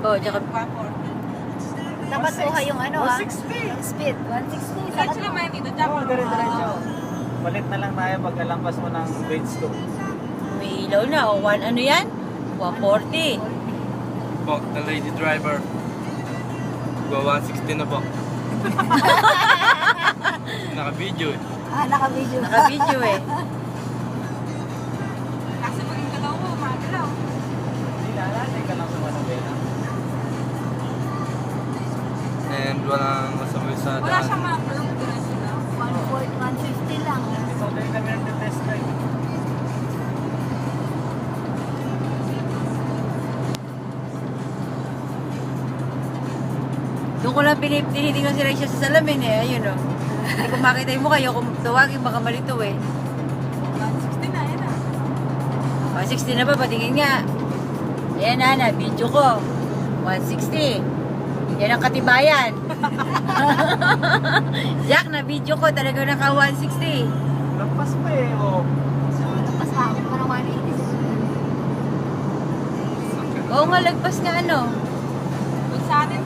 Oh, tsaka 140. Dapat buha yung ano 160. yung speed. 160. Diretso naman dito. Diyan Oo, dire-diretso. Palit na lang tayo pag nalampas mo ng grade 2. may ilaw na. O, ano yan? 140. Po, the lady driver. Go 160 na po. Naka-video eh. Naka-video. Naka-video eh. Kasi pag yung galaw mo, magalaw. Hindi na, lalay ka lang sa Manabela. And walang masabay sa Wala daan. siyang mga curve diretso na. 150 lang. Ito din kami nag-test drive. Doon ko lang tinitingnan si Rexha sa salamin eh. Ayun o. Hindi ko makita yung mukha. Yung tawagin baka malito eh. 160 na, yan ah. 160 na ba? Patingin nga. Ayan na, video ko. 160. Yan ang katibayan. Jack, na video ko. Talaga naka 160. Lampas pa eh, oh. Tapos ako pa ng 180. Oo nga, lagpas nga ano. Kung sa atin